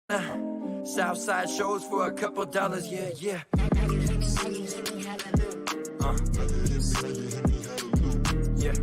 Southside shows for a couple dollars, yeah, yeah. Yeah.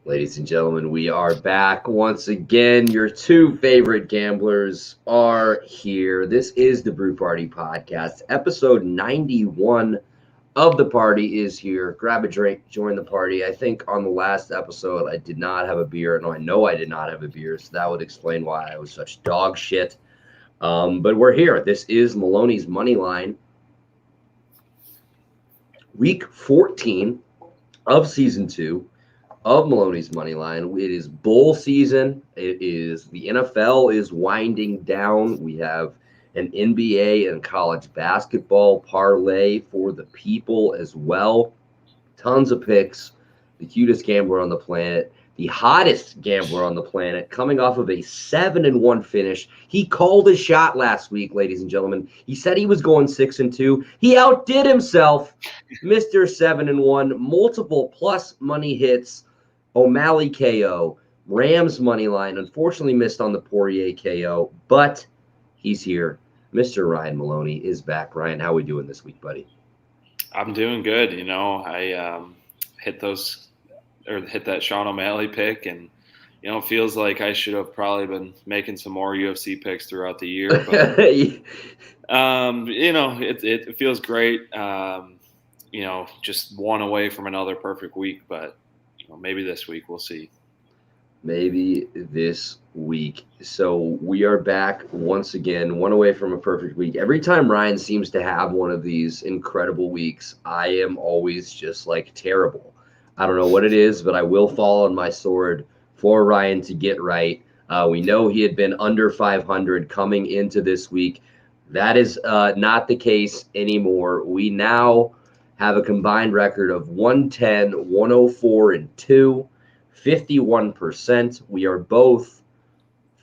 Ladies and gentlemen, we are back once again. Your two favorite gamblers are here. This is the Brew Party Podcast. Episode 91 of the party is here. Grab a drink, join the party. I think on the last episode, I did not have a beer. No, I know I did not have a beer, so that would explain why I was such dog shit. But we're here. This is Maloney's Money Line. Week 14 of Season 2. Of Maloney's Money Line. It is bowl season. The NFL is winding down. We have an NBA and college basketball parlay for the people as well. Tons of picks. The cutest gambler on the planet, the hottest gambler on the planet, coming off of a 7-1 finish. He called his shot last week, ladies and gentlemen. He said he was going 6-2. He outdid himself. Mr. 7-1, multiple plus money hits. O'Malley KO, Rams money line, unfortunately missed on the Poirier KO, but he's here. Mr. Ryan Maloney is back. Ryan, how are we doing this week, buddy? I'm doing good. You know, I hit that Sean O'Malley pick, and you know, it feels like I should have probably been making some more UFC picks throughout the year. But you know, it feels great. You know, just one away from another perfect week, but. Maybe this week. We'll see. Maybe this week. So we are back once again, one away from a perfect week. Every time Ryan seems to have one of these incredible weeks, I am always just like terrible. I don't know what it is, but I will fall on my sword for Ryan to get right. We know he had been under 500 coming into this week. That is not the case anymore. We now have a combined record of 110, 104, and 2, 51%. We are both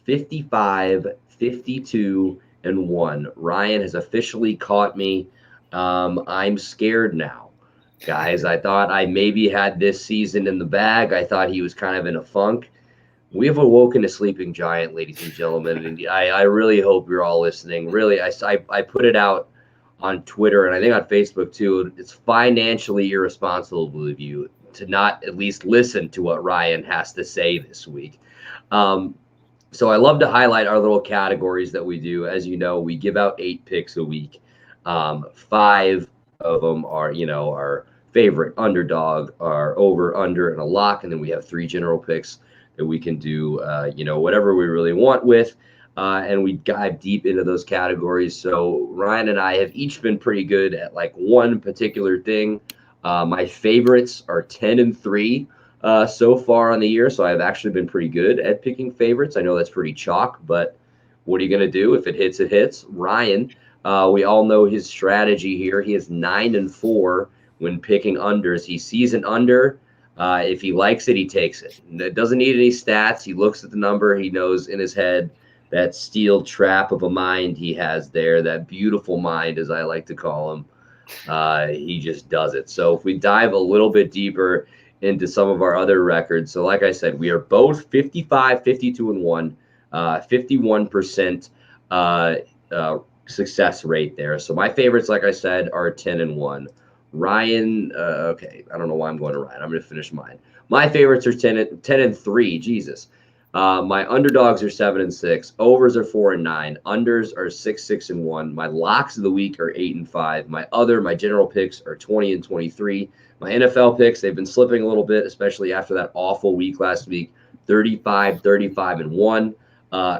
55, 52, and 1. Ryan has officially caught me. I'm scared now. Guys, I thought I maybe had this season in the bag. I thought he was kind of in a funk. We have awoken a sleeping giant, ladies and gentlemen, and I really hope you're all listening. Really, I put it out on Twitter, and I think on Facebook too. It's financially irresponsible of you to not at least listen to what Ryan has to say this week. So I love to highlight our little categories that we do. As you know, we give out 8 picks a week. 5 of them are, our favorite underdog, our over, under, and a lock. And then we have 3 general picks that we can do, whatever we really want with. And we dive deep into those categories. So Ryan and I have each been pretty good at like one particular thing. My favorites are 10-3 so far on the year. So I've actually been pretty good at picking favorites. I know that's pretty chalk, but what are you going to do? If it hits, it hits. Ryan, we all know his strategy here. He is 9-4 when picking unders. He sees an under. If he likes it, he takes it. It doesn't need any stats. He looks at the number. He knows in his head that steel trap of a mind he has there, that beautiful mind, as I like to call him. He just does it. So if we dive a little bit deeper into some of our other records. So like I said, we are both 55, 52, and 1, 51% success rate there. So my favorites, like I said, are 10-1. Ryan, okay, I don't know why I'm going to Ryan. I'm going to finish mine. My favorites are 10-3. Jesus. My underdogs are 7-6, overs are 4-9, unders are 6-6-1. My locks of the week are 8-5. My general picks are 20-23. My NFL picks, they've been slipping a little bit, especially after that awful week last week. 35-1.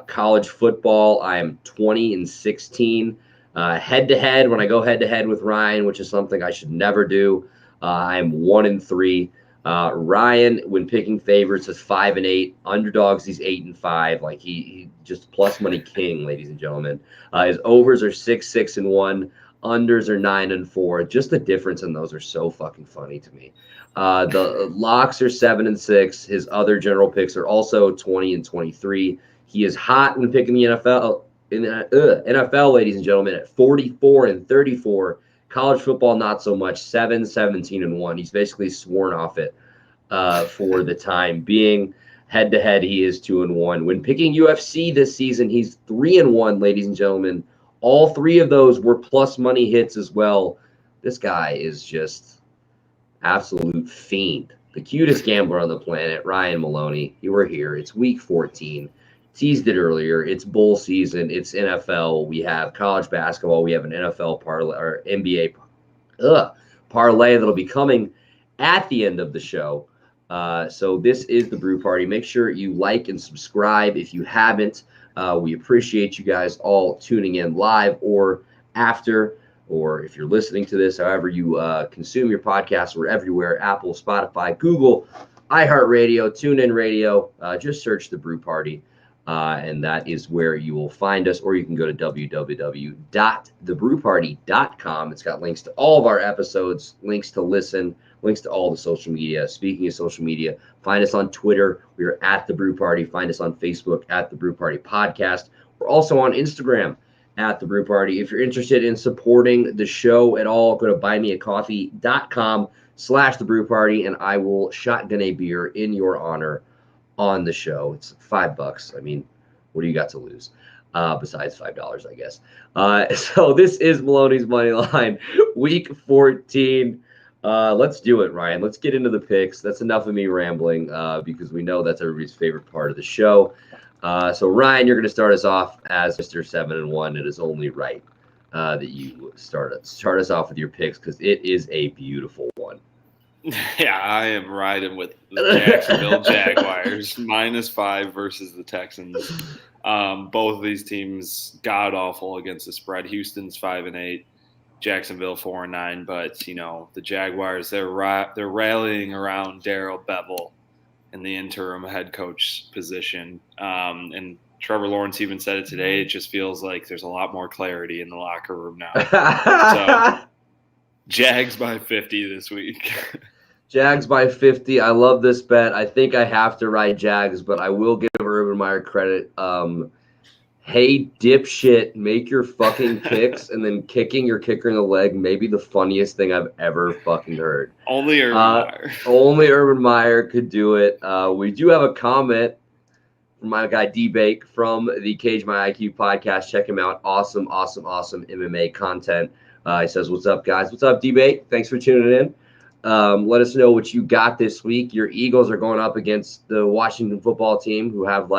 College football, I am 20-16. Head-to-head, when I go head-to-head with Ryan, which is something I should never do, I am 1-3. Ryan, when picking favorites, is 5-8. Underdogs, he's 8-5. Like he just plus money king, ladies and gentlemen. His overs are 6-6-1. Unders are 9 and 4. Just the difference in those are so fucking funny to me. The locks are 7 and 6. His other general picks are also 20 and 23. He is hot when picking the NFL. In the NFL, ladies and gentlemen, at 44 and 34. College football, not so much. 7, 17 and 1. He's basically sworn off it for the time being. Head to head, he is 2 and 1. When picking UFC this season, he's 3 and 1, ladies and gentlemen. All three of those were plus money hits as well. This guy is just absolute fiend. The cutest gambler on the planet, Ryan Maloney. You were here. It's week 14. Teased it earlier. It's bowl season. It's NFL. We have college basketball. We have an NFL parlay or NBA parlay that'll be coming at the end of the show. So this is the Brew Party. Make sure you like and subscribe if you haven't. We appreciate you guys all tuning in live or after, or if you're listening to this, however you consume your podcasts, we're everywhere: Apple, Spotify, Google, iHeartRadio, TuneIn Radio. Just search the Brew Party, and that is where you will find us. Or you can go to www.thebrewparty.com. It's got links to all of our episodes, links to listen, links to all the social media. Speaking of social media, find us on Twitter. We are at The Brew Party. Find us on Facebook at The Brew Party Podcast. We're also on Instagram at The Brew Party. If you're interested in supporting the show at all, go to buymeacoffee.com/The Brew Party, and I will shotgun a beer in your honor on the show. It's $5. I mean, what do you got to lose? Besides $5, I guess. So this is Maloney's Money Line, week 14. Let's do it, Ryan. Let's get into the picks. That's enough of me rambling because we know that's everybody's favorite part of the show. So Ryan, you're going to start us off as Mr. 7 and 1. It is only right that you start us off with your picks because it is a beautiful one. Yeah, I am riding with the Jacksonville Jaguars -5 versus the Texans. Both of these teams god awful against the spread. Houston's 5 and 8. Jacksonville 4 and 9, but you know the Jaguars, they're rallying around Darrell Bevell in the interim head coach position, and Trevor Lawrence even said it today. It just feels like there's a lot more clarity in the locker room now. So Jags by 50 this week. Jags by 50. I love this bet. I think I have to ride Jags, but I will give Urban Meyer credit. Hey, dipshit, make your fucking picks, and then kicking your kicker in the leg, maybe the funniest thing I've ever fucking heard. Only Urban Meyer. Only Urban Meyer could do it. We do have a comment from my guy D-Bake from the Cage My IQ podcast. Check him out. Awesome MMA content. He says, what's up, guys? What's up, D-Bake? Thanks for tuning in. Let us know what you got this week. Your Eagles are going up against the Washington football team, who have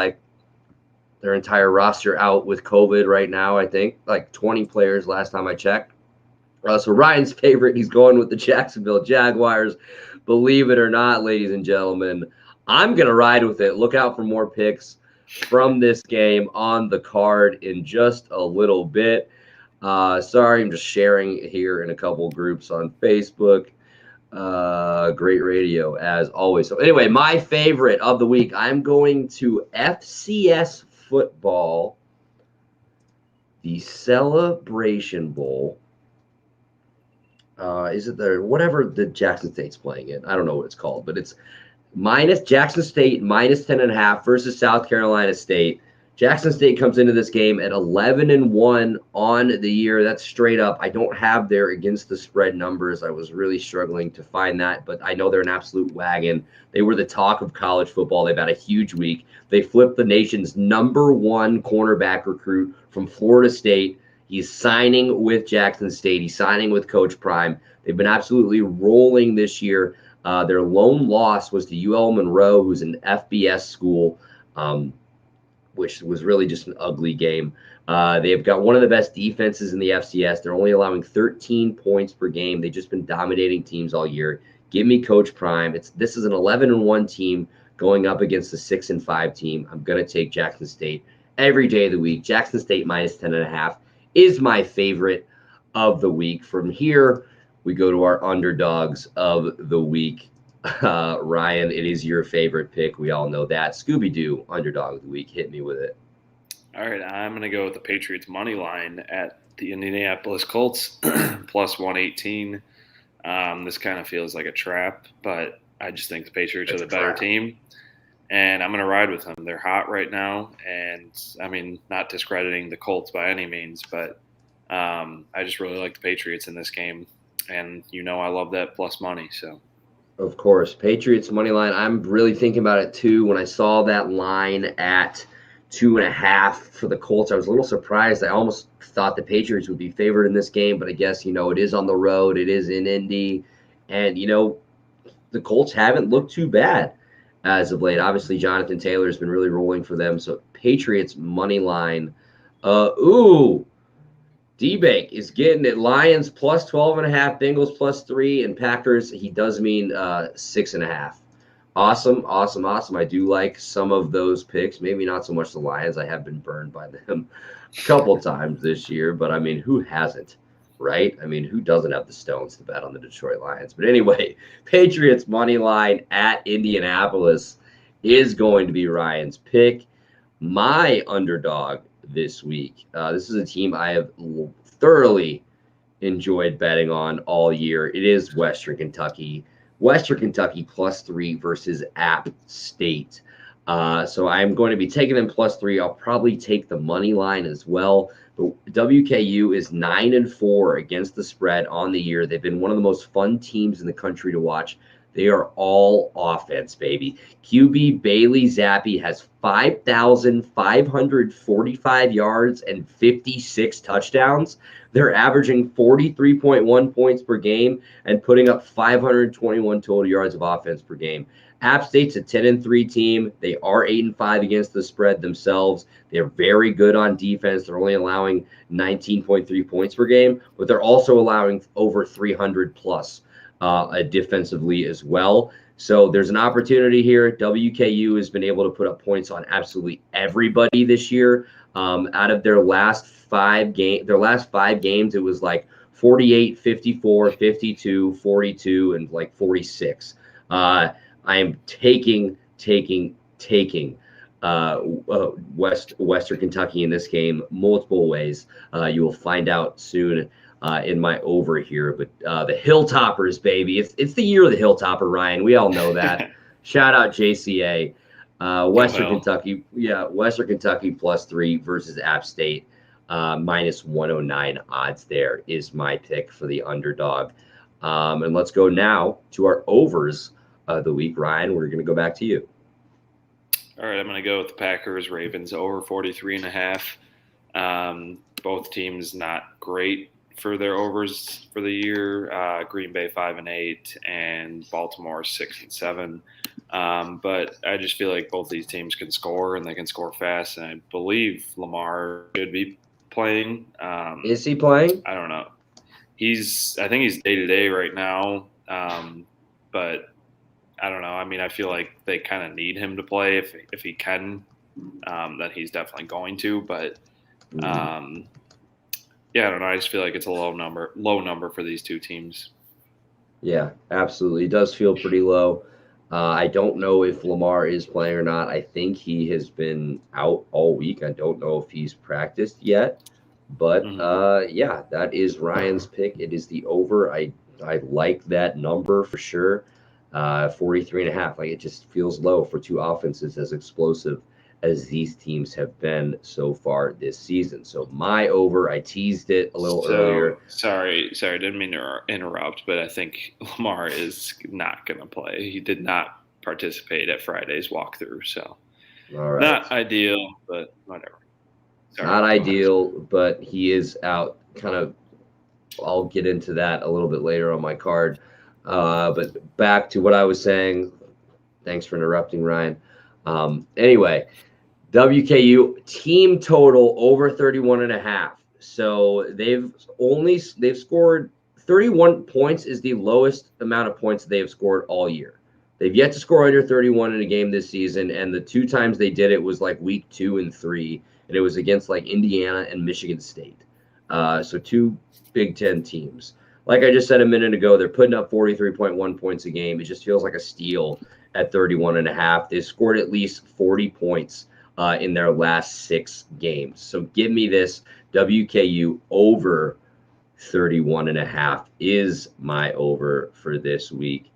their entire roster out with COVID right now. I think 20 players last time I checked. So Ryan's favorite, he's going with the Jacksonville Jaguars. Believe it or not, ladies and gentlemen, I'm going to ride with it. Look out for more picks from this game on the card in just a little bit. Sorry, I'm just sharing here in a couple groups on Facebook. Great radio as always. So anyway, my favorite of the week, I'm going to FCS football, the Celebration Bowl. Is it whatever the Jackson State's playing in? I don't know what it's called, but it's Jackson State -10.5 versus South Carolina State. Jackson State comes into this game at 11 and 1 on the year. That's straight up. I don't have their against the spread numbers. I was really struggling to find that, but I know they're an absolute wagon. They were the talk of college football. They've had a huge week. They flipped the nation's #1 cornerback recruit from Florida State. He's signing with Jackson State. He's signing with Coach Prime. They've been absolutely rolling this year. Their lone loss was to UL Monroe, who's an FBS school, which was really just an ugly game. They've got one of the best defenses in the FCS. They're only allowing 13 points per game. They've just been dominating teams all year. Give me Coach Prime. This is an 11 and 1 team going up against a 6 and 5 team. I'm going to take Jackson State every day of the week. Jackson State -10.5 is my favorite of the week. From here, we go to our underdogs of the week. Ryan, it is your favorite pick. We all know that. Scooby-Doo, underdog of the week. Hit me with it. All right, I'm going to go with the Patriots money line at the Indianapolis Colts plus 118. This kind of feels like a trap, but I just think the Patriots are the better team, and I'm going to ride with them. They're hot right now, and I mean, not discrediting the Colts by any means, but I just really like the Patriots in this game, and I love that plus money. So, of course, Patriots money line. I'm really thinking about it too. When I saw that line at 2.5 for the Colts, I was a little surprised. I almost thought the Patriots would be favored in this game, but I guess it is on the road. It is in Indy, and the Colts haven't looked too bad as of late. Obviously, Jonathan Taylor has been really rolling for them. So Patriots money line. D-Bank is getting it. Lions plus 12.5, Bengals plus 3, and Packers, he does mean 6.5. Awesome. I do like some of those picks. Maybe not so much the Lions. I have been burned by them a couple times this year, but I mean, who hasn't, right? I mean, who doesn't have the stones to bet on the Detroit Lions? But anyway, Patriots money line at Indianapolis is going to be Ryan's pick. My underdog this week. This is a team I have thoroughly enjoyed betting on all year. It is Western Kentucky. Western Kentucky plus 3 versus App State. So I'm going to be taking them plus 3. I'll probably take the money line as well. But WKU is 9-4 against the spread on the year. They've been one of the most fun teams in the country to watch. They are all offense, baby. QB Bailey Zappi has 5,545 yards and 56 touchdowns. They're averaging 43.1 points per game and putting up 521 total yards of offense per game. App State's a 10-3 team. They are 8-5 against the spread themselves. They're very good on defense. They're only allowing 19.3 points per game, but they're also allowing over 300 plus. Defensively as well. So there's an opportunity here. WKU has been able to put up points on absolutely everybody this year. Out of their last 5 games, it was like 48, 54, 52, 42, and like 46. I am taking Western Kentucky in this game multiple ways. You will find out soon in my over here. But the Hilltoppers, baby. It's the year of the Hilltopper, Ryan. We all know that. Shout out JCA. Western Kentucky. Yeah, Western Kentucky plus 3 versus App State. Minus 109 odds there is my pick for the underdog. And let's go now to our overs of the week. Ryan, we're going to go back to you. All right, I'm going to go with the Packers Ravens over 43.5. Both teams not great for their overs for the year. Green Bay 5-8 and Baltimore 6-7. But I just feel like both these teams can score and they can score fast. And I believe Lamar should be playing. Is he playing? I don't know. I think he's day-to-day right now. But I don't know. I mean, I feel like they kind of need him to play. If he can, then he's definitely going to. But yeah, I don't know. I just feel like it's a low number for these two teams. Yeah, absolutely. It does feel pretty low. I don't know if Lamar is playing or not. I think he has been out all week. I don't know if he's practiced yet. But yeah, that is Ryan's pick. It is the over. I like that number for sure. 43.5. Like, it just feels low for two offenses as explosive as these teams have been so far this season. So my over, I teased it a little earlier. Sorry, didn't mean to interrupt, but I think Lamar is not going to play. He did not participate at Friday's walkthrough, so all right. Not ideal, but whatever. Sorry, not ideal, but he is out. Kind of, I'll get into that a little bit later on my card. But back to what I was saying. Thanks for interrupting, Ryan. Anyway, WKU team total over 31.5. So they've scored 31 points is the lowest amount of points they have scored all year. They've yet to score under 31 in a game this season, and the two times they did it was like week 2 and 3, and it was against like Indiana and Michigan State. So two Big Ten teams. Like I just said a minute ago, they're putting up 43.1 points a game. It just feels like a steal at 31.5. They've scored at least 40 points in their last 6 games. So give me this WKU over 31.5 is my over for this week.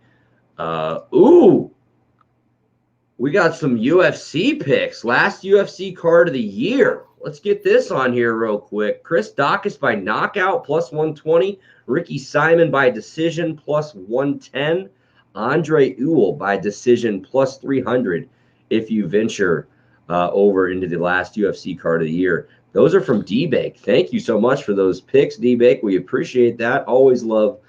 We got some UFC picks. Last UFC card of the year. Let's get this on here real quick. Chris Dawkins by knockout plus 120. Ricky Simon by decision plus 110. Andre Ewell by decision plus 300 if you venture over into the last UFC card of the year. Those are from D-Bake. Thank you so much for those picks, D-Bake. We appreciate that. Always love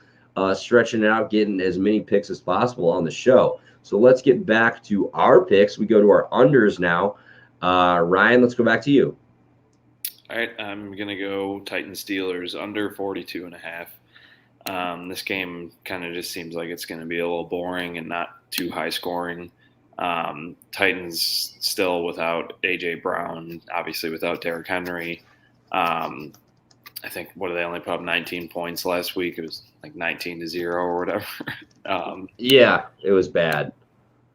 stretching it out, getting as many picks as possible on the show. So let's get back to our picks. We go to our unders now. Ryan, let's go back to you. All right, I'm going to go Titans Steelers under 42.5. This game kind of just seems like it's going to be a little boring and not too high scoring. Titans still without A.J. Brown, obviously without Derrick Henry. I think, what did they only put up 19 points last week? It was like 19-0 or whatever. Yeah, it was bad.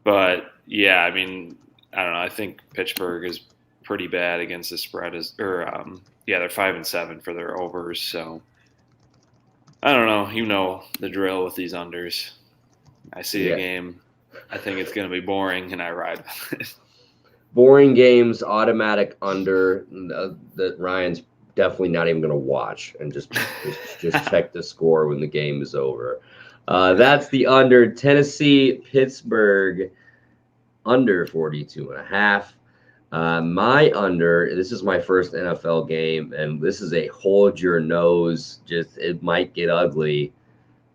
But, yeah, I mean, I don't know. I think Pittsburgh is pretty bad against the spread. They're 5-7 for their overs. So, I don't know. You know the drill with these unders. I see a game. I think it's going to be boring, and I ride with it. Boring games, automatic under. That Ryan's definitely not even going to watch and just check the score when the game is over. That's the under. Tennessee, Pittsburgh, under 42.5. My under, this is my first NFL game, and this is a hold your nose, just it might get ugly.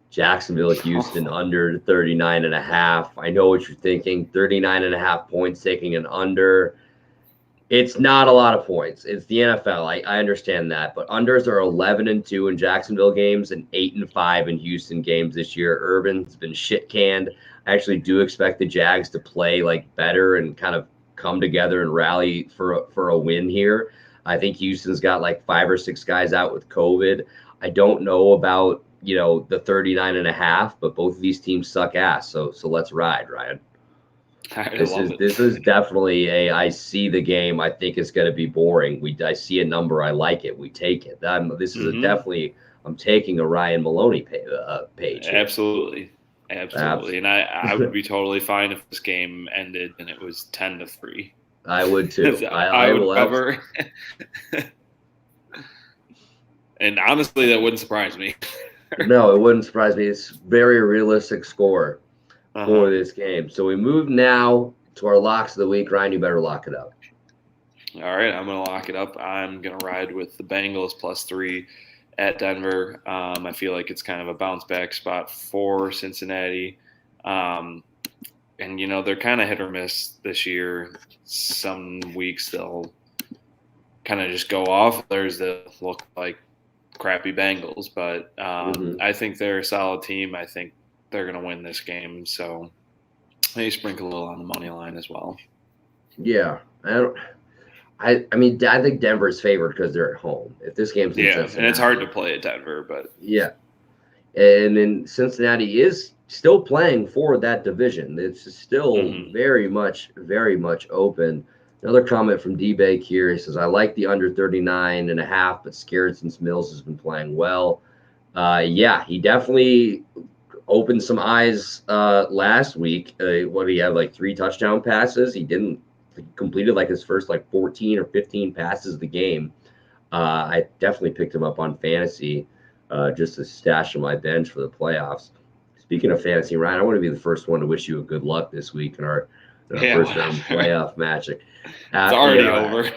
Jacksonville, Houston, under 39.5. I know what you're thinking. 39.5 points taking an under. It's not a lot of points. It's the NFL. I understand that. But unders are 11-2 in Jacksonville games and 8-5 in Houston games this year. Urban's been shit canned. I actually do expect the Jags to play like better and kind of come together and rally for a win here. I think Houston's got like 5 or 6 guys out with COVID. I don't know about the 39.5, but both of these teams suck ass. So let's ride, Ryan. This is definitely I see the game. I think it's going to be boring. I see a number. I like it. We take it. This is definitely. I'm taking a Ryan Maloney page. Here. Absolutely. And I would be totally fine if this game ended and it was 10-3. I would too. I would cover. And honestly, that wouldn't surprise me. No, it wouldn't surprise me. It's very realistic score for this game. So we move now to our locks of the week. Ryan, you better lock it up. All right, I'm going to lock it up. I'm going to ride with the Bengals +3 at Denver. I feel like it's kind of a bounce back spot for Cincinnati. And, they're kind of hit or miss this year. Some weeks they'll kind of just go off. Others that look like crappy Bengals, but I think they're a solid team. I think they're going to win this game, so maybe sprinkle a little on the money line as well. Yeah, I think Denver's favored because they're at home. If this game's in Cincinnati, and it's hard to play at Denver, but and then Cincinnati is still playing for that division. It's still very much open. Another comment from D-Bake here. He says, I like the under 39.5, but scared since Mills has been playing well. He definitely opened some eyes last week. He had like 3 touchdown passes. He completed like his first like 14 or 15 passes of the game. I definitely picked him up on fantasy just to stash on my bench for the playoffs. Speaking of fantasy, Ryan, I want to be the first one to wish you a good luck this week in our first round playoff matchup. It's already over.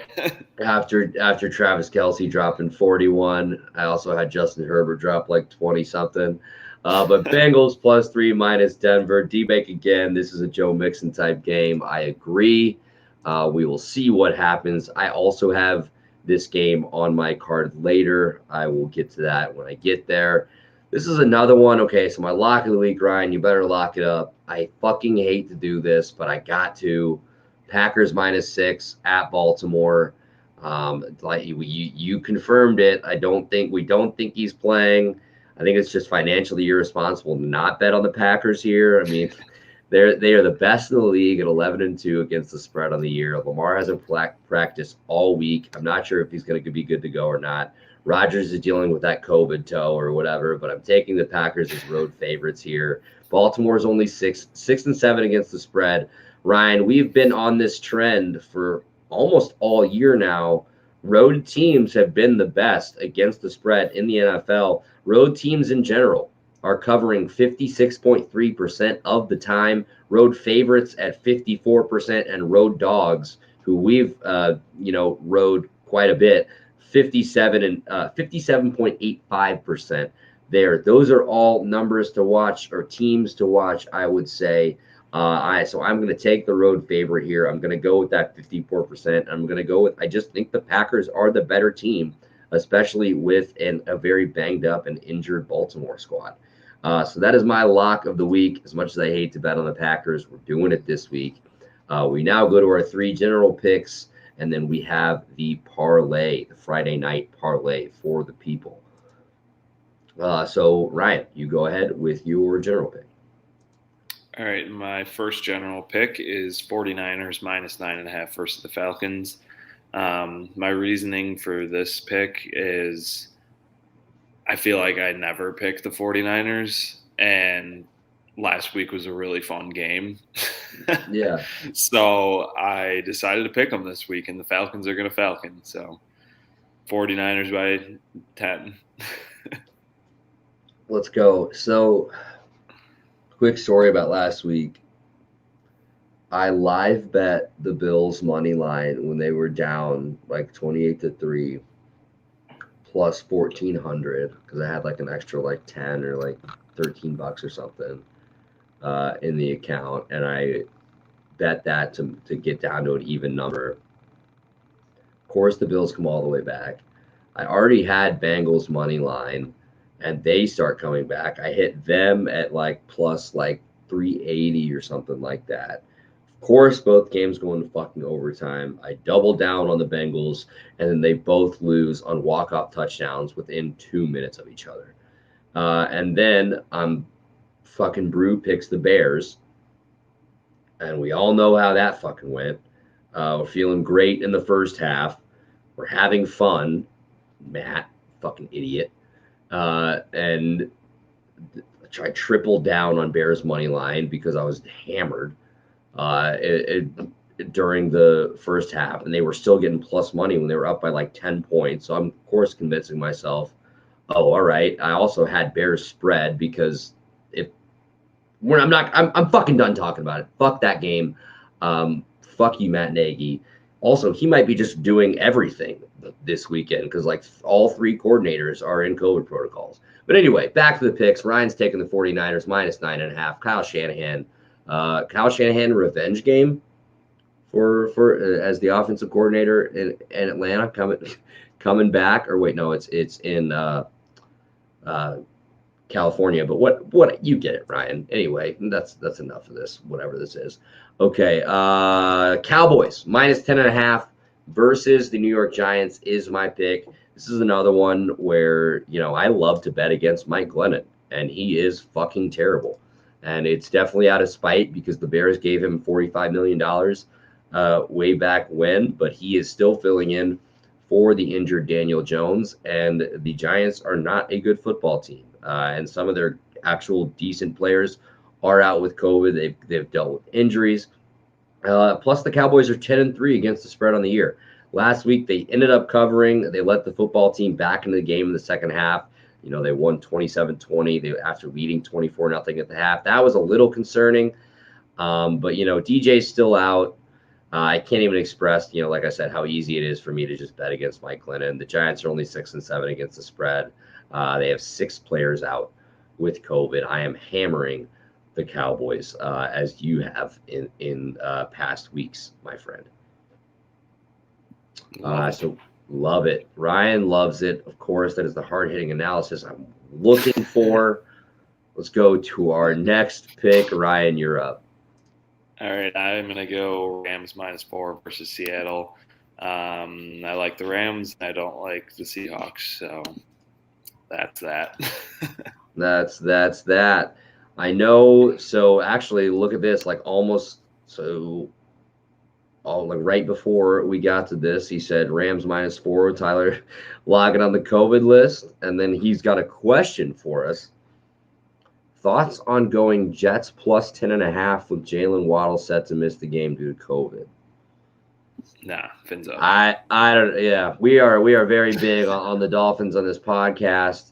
after Travis Kelce dropping 41, I also had Justin Herbert drop like 20 something. But Bengals +3 minus Denver. D-Bake again. This is a Joe Mixon type game. I agree. We will see what happens. I also have this game on my card later. I will get to that when I get there. This is another one. Okay, so my lock of the week, Ryan, you better lock it up. I fucking hate to do this, but I got to. Packers -6 at Baltimore. Like you confirmed it. We don't think he's playing. I think it's just financially irresponsible to not bet on the Packers here. I mean, They are the best in the league at 11-2 against the spread on the year. Lamar hasn't practiced all week. I'm not sure if he's going to be good to go or not. Rodgers is dealing with that COVID toe or whatever, but I'm taking the Packers as road favorites here. Baltimore's only 6-7 against the spread. Ryan, we've been on this trend for almost all year now. Road teams have been the best against the spread in the NFL. Road teams in general are covering 56.3% of the time. Road favorites at 54%, and road dogs, who we've rode quite a bit, 57.85% there. Those are all numbers to watch, or teams to watch, I would say. So I'm going to take the road favorite here. I'm going to go with that 54%. I'm going to go with, I just think the Packers are the better team, especially with a very banged up and injured Baltimore squad. So that is my lock of the week. As much as I hate to bet on the Packers, we're doing it this week. We now go to our 3 general picks, and then we have the parlay, the Friday night parlay for the people. So Ryan, you go ahead with your general pick. All right, my first general pick is 49ers minus 9.5 versus the Falcons. My reasoning for this pick is I feel like I never pick the 49ers, and last week was a really fun game. Yeah. So I decided to pick them this week, and the Falcons are going to Falcon. So 49ers by 10. Let's go. So, quick story about last week. I live bet the Bills money line when they were down like 28-3 plus 1,400 because I had like an extra like 10 or like $13 or something in the account, and I bet that to get down to an even number. Of course, the Bills come all the way back. I already had Bengals money line, and they start coming back. I hit them at like plus like 380 or something like that. Of course, both games go into fucking overtime. I double down on the Bengals, and then they both lose on walk-off touchdowns within 2 minutes of each other. And then fucking Brew picks the Bears, and we all know how that fucking went. We're feeling great in the first half. We're having fun. Matt, fucking idiot. And I tripled down on Bears money line because I was hammered during the first half, and they were still getting plus money when they were up by like 10 points. So I'm of course convincing myself, oh, all right. I also had Bears spread because I'm fucking done talking about it. Fuck that game. Fuck you, Matt Nagy. Also, he might be just doing everything this weekend because like all 3 coordinators are in COVID protocols. But anyway, back to the picks. Ryan's taking the 49ers minus 9.5. Kyle Shanahan revenge game for as the offensive coordinator in Atlanta coming back. Or wait, no, it's in California. But what you get it, Ryan. Anyway, that's enough of this. Whatever this is. Okay, Cowboys minus 10.5 versus the New York Giants is my pick. This is another one where, I love to bet against Mike Glennon, and he is fucking terrible. And it's definitely out of spite because the Bears gave him $45 million way back when, but he is still filling in for the injured Daniel Jones, and the Giants are not a good football team. And some of their actual decent players are out with COVID. They've dealt with injuries. Plus, the Cowboys are 10-3 against the spread on the year. Last week, they ended up covering. They let the football team back into the game in the second half. They won 27-20 after leading 24-0 at the half. That was a little concerning. But, DJ's still out. I can't even express, like I said, how easy it is for me to just bet against Mike Glennon. The Giants are only 6-7 against the spread. They have 6 players out with COVID. I am hammering the Cowboys as you have in past weeks, my friend. So love it. Ryan loves it. Of course, that is the hard-hitting analysis I'm looking for. Let's go to our next pick. Ryan, you're up. All right, I'm going to go Rams minus 4 versus Seattle. I like the Rams. I don't like the Seahawks, so that's that. That's that. I know. So actually, look at this. Like almost like right before we got to this, he said Rams -4. Tyler logging on the COVID list, and then he's got a question for us. Thoughts on going Jets plus 10.5 with Jalen Waddle set to miss the game due to COVID? Nah, fins up. I don't. Yeah, we are very big on the Dolphins on this podcast.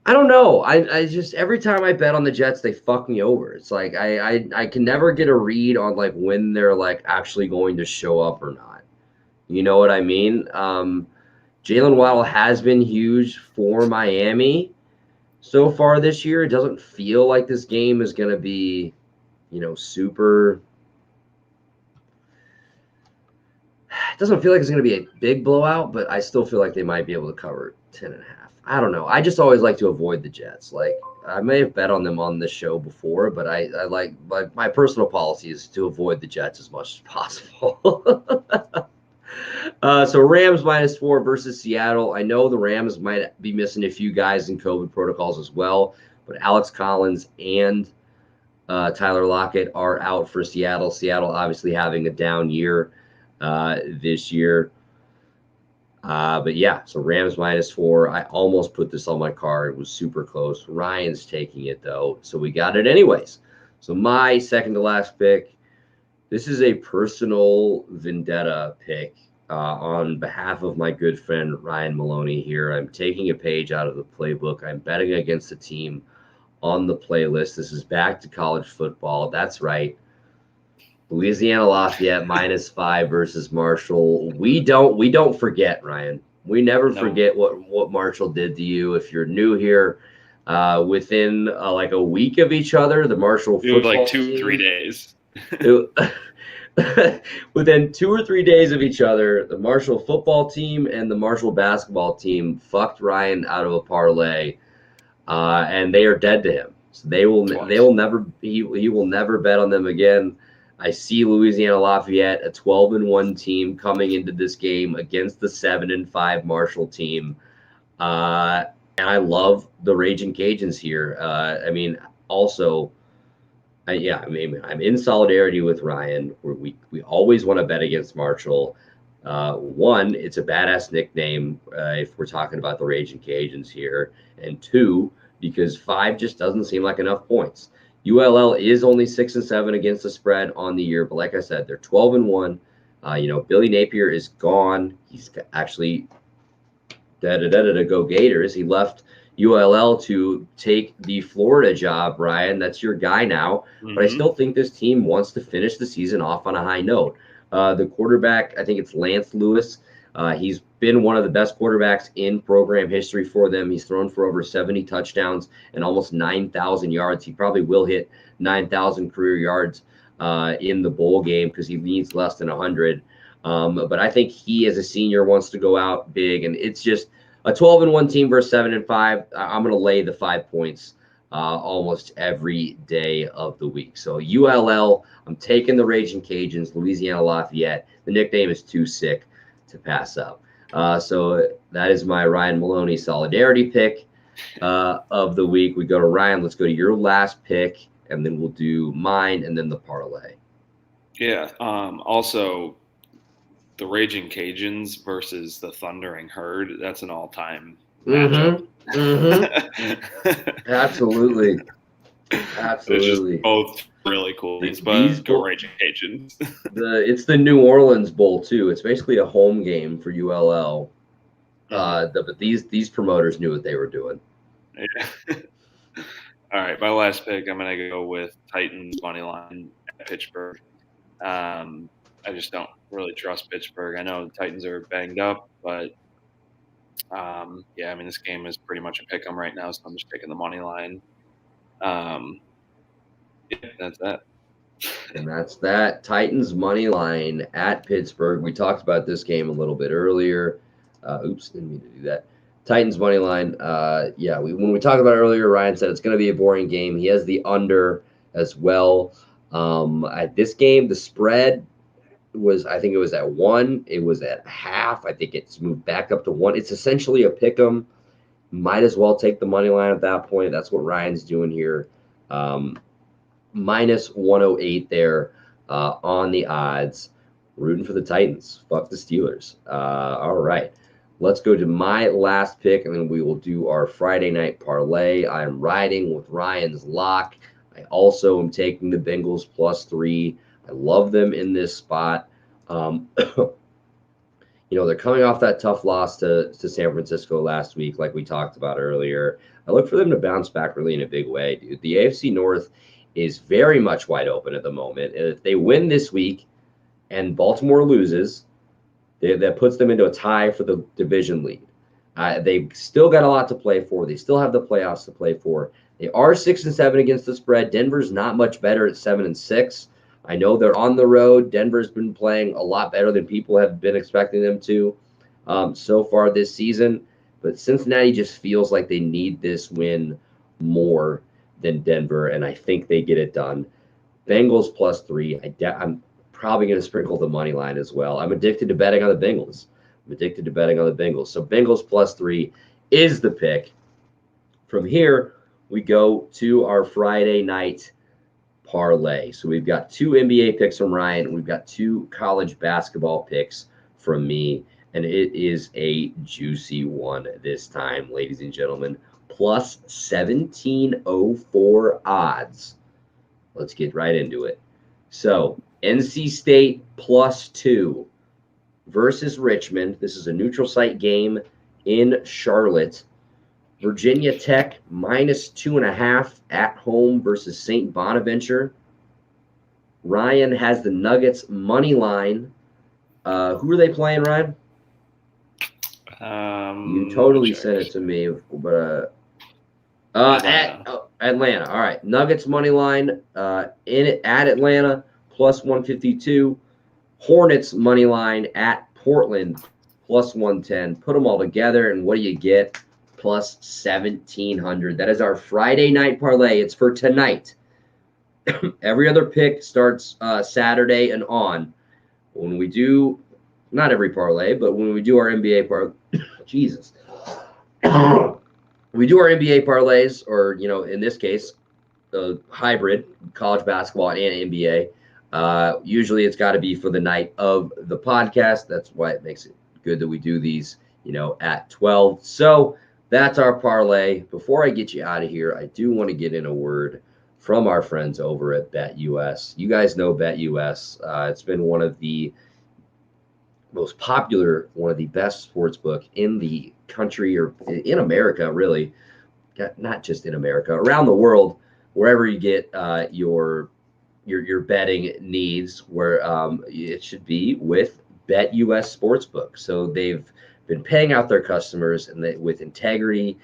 I don't know. I just every time I bet on the Jets, they fuck me over. It's like I can never get a read on like when they're like actually going to show up or not. You know what I mean? Jalen Waddle has been huge for Miami so far this year. It doesn't feel like this game is going to be, super. It doesn't feel like it's going to be a big blowout, but I still feel like they might be able to cover 10.5. I don't know. I just always like to avoid the Jets. Like I may have bet on them on this show before, but I like my personal policy is to avoid the Jets as much as possible. So Rams -4 versus Seattle. I know the Rams might be missing a few guys in COVID protocols as well, but Alex Collins and Tyler Lockett are out for Seattle. Seattle obviously having a down year this year. But yeah, so Rams -4. I almost put this on my card. It was super close. Ryan's taking it though, so we got it anyways. So my second to last pick. This is a personal vendetta pick on behalf of my good friend Ryan Maloney here. I'm taking a page out of the playbook. I'm betting against a team on the playlist. This is back to college football. That's right. Louisiana-Lafayette -5 versus Marshall. We don't forget, Ryan. We never forget what Marshall did to you. If you're new here, within like a week of each other, the Marshall football like 2 team, 3 days. Within 2 or 3 days of each other, the Marshall football team and the Marshall basketball team fucked Ryan out of a parlay, and they are dead to him. So he will never bet on them again. I see Louisiana-Lafayette, a 12-1 team, coming into this game against the 7-5 Marshall team, and I love the Raging Cajuns here. Also. I'm in solidarity with Ryan. We always want to bet against Marshall. One, it's a badass nickname if we're talking about the Raging Cajuns here, and two, because 5 just doesn't seem like enough points. ULL is only 6-7 against the spread on the year, but like I said, they're 12-1. Billy Napier is gone. He's actually go Gators. He left ULL to take the Florida job, Ryan. That's your guy now. Mm-hmm. But I still think this team wants to finish the season off on a high note. The quarterback, I think it's Lance Lewis. He's been one of the best quarterbacks in program history for them. He's thrown for over 70 touchdowns and almost 9,000 yards. He probably will hit 9,000 career yards in the bowl game because he needs less than 100. But I think he, as a senior, wants to go out big, and it's just a 12-1 team versus 7-5. I'm going to lay the 5 points almost every day of the week. So ULL, I'm taking the Raging Cajuns, Louisiana-Lafayette. The nickname is too sick to pass up. So that is my Ryan Maloney solidarity pick of the week. We go to Ryan. Let's go to your last pick, and then we'll do mine and then the parlay. Yeah. Also, the Raging Cajuns versus the Thundering Herd. That's an all-time matchup. Absolutely. It's just both really cool. But go Raging Cajuns. It's the New Orleans Bowl, too. It's basically a home game for ULL. But these promoters knew what they were doing. Yeah. All right, my last pick, I'm going to go with Titans money line at Pittsburgh. I just don't really trust Pittsburgh. I know the Titans are banged up, but this game is pretty much a pick 'em right now, so I'm just taking the money line. That's that. And that's that. Titans money line at Pittsburgh. We talked about this game a little bit earlier. Didn't mean to do that. Titans money line. When we talked about it earlier, Ryan said it's going to be a boring game. He has the under as well. At this game, the spread I think it was at 1. It was at half. I think it's moved back up to 1. It's essentially a pick 'em. Might as well take the money line at that point. That's what Ryan's doing here. Minus 108 there on the odds. Rooting for the Titans. Fuck the Steelers. All right. Let's go to my last pick, and then we will do our Friday night parlay. I'm riding with Ryan's lock. I also am taking the Bengals +3. I love them in this spot. They're coming off that tough loss to San Francisco last week, like we talked about earlier. I look for them to bounce back really in a big way, dude. The AFC North is very much wide open at the moment. And if they win this week and Baltimore loses, that puts them into a tie for the division lead. They've still got a lot to play for. They still have the playoffs to play for. They are 6-7 against the spread. Denver's not much better at 7-6. I know they're on the road. Denver's been playing a lot better than people have been expecting them to so far this season. But Cincinnati just feels like they need this win more than Denver, and I think they get it done. Bengals +3. I'm probably going to sprinkle the money line as well. I'm addicted to betting on the Bengals. So Bengals +3 is the pick. From here, we go to our Friday night parlay. So we've got 2 NBA picks from Ryan. We've got 2 college basketball picks from me. And it is a juicy one this time, ladies and gentlemen. Plus 1704 odds. Let's get right into it. So NC State +2 versus Richmond. This is a neutral site game in Charlotte. Virginia Tech -2.5 at home versus St. Bonaventure. Ryan has the Nuggets money line. Who are they playing, Ryan? You totally sent it to me, but Atlanta. All right, Nuggets money line at Atlanta +152. Hornets money line at Portland +110. Put them all together, and what do you get? Plus 1,700. That is our Friday night parlay. It's for tonight. Every other pick starts Saturday and on. When we do, not every parlay, but when we do our NBA parlay, Jesus. We do our NBA parlays, or, in this case, hybrid, college basketball and NBA. Usually it's got to be for the night of the podcast. That's why it makes it good that we do these, at 12. So that's our parlay. Before I get you out of here, I do want to get in a word from our friends over at BetUS. You guys know BetUS. It's been one of the most popular, one of the best sports book in the country, or in America, really. Not just in America, around the world, wherever you get your betting needs, where it should be with BetUS Sportsbook. So they've been paying out their customers with integrity,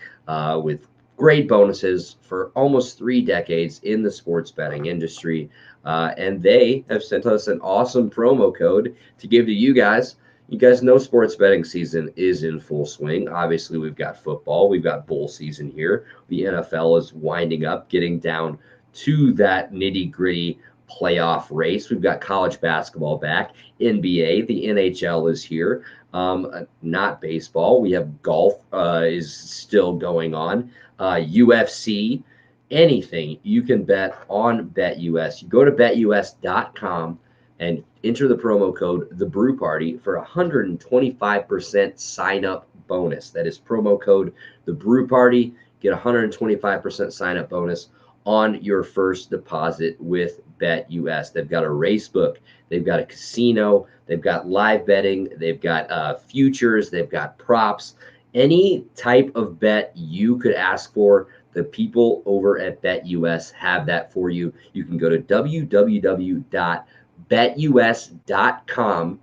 with great bonuses for almost 3 decades in the sports betting industry. And they have sent us an awesome promo code to give to you guys. You guys know sports betting season is in full swing. Obviously, we've got football. We've got bowl season here. The NFL is winding up, getting down to that nitty-gritty playoff race. We've got college basketball back, NBA, the NHL is here. Not baseball. We have golf is still going on. UFC, anything you can bet on BetUS. You go to betus.com and enter the promo code The Brew Party for 125% sign up bonus. That is promo code The Brew Party. Get 125% sign up bonus on your first deposit with BetUS. They've got a race book. They've got a casino. They've got live betting. They've got futures. They've got props. Any type of bet you could ask for, the people over at BetUS have that for you. You can go to www.betus.com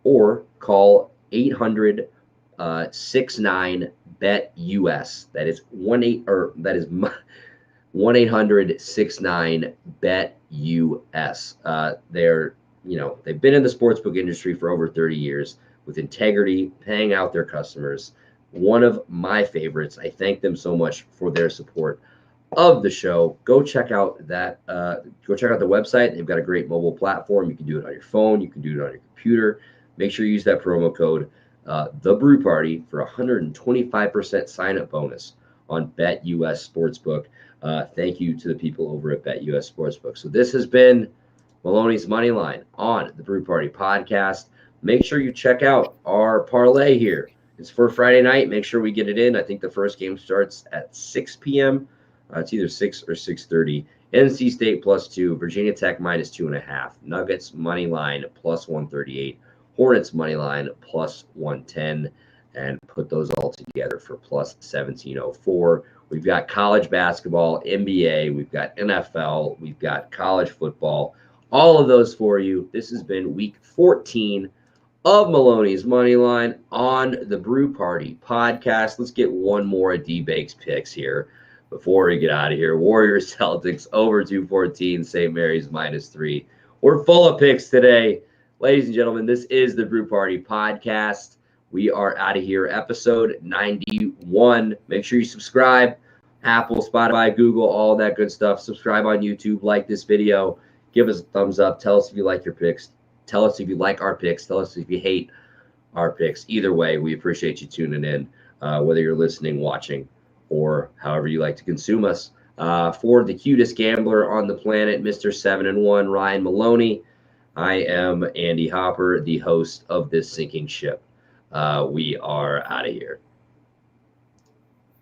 or call 800-69-BET-US. That is 1-800-69-BET-US. They've been in the sportsbook industry for over 30 years with integrity, paying out their customers. One of my favorites. I thank them so much for their support of the show. Go check out that. Go check out the website. They've got a great mobile platform. You can do it on your phone. You can do it on your computer. Make sure you use that promo code the Brew Party for 125% sign-up bonus on BetUS Sportsbook. Thank you to the people over at BetUS Sportsbook. So this has been Maloney's Money Line on the Brew Party podcast. Make sure you check out our parlay here. It's for Friday night. Make sure we get it in. I think the first game starts at 6 p.m. It's either 6 or 6:30. NC State +2, Virginia Tech -2.5, Nuggets money line +138, Hornets money line +110, and put those all together for +1704. We've got college basketball, NBA, we've got NFL, we've got college football, all of those for you. This has been week 14 of Maloney's Money Line on the Brew Party podcast. Let's get one more of D-Bake's picks here before we get out of here. Warriors Celtics over 214, St. Mary's -3. We're full of picks today. Ladies and gentlemen, this is the Brew Party podcast. We are out of here, episode 91. Make sure you subscribe. Apple, Spotify, Google, all that good stuff. Subscribe on YouTube. Like this video. Give us a thumbs up. Tell us if you like your picks. Tell us if you like our picks. Tell us if you hate our picks. Either way, we appreciate you tuning in, whether you're listening, watching, or however you like to consume us. For the cutest gambler on the planet, Mr. 7-1, Ryan Maloney, I am Andy Hopper, the host of this sinking ship. We are out of here.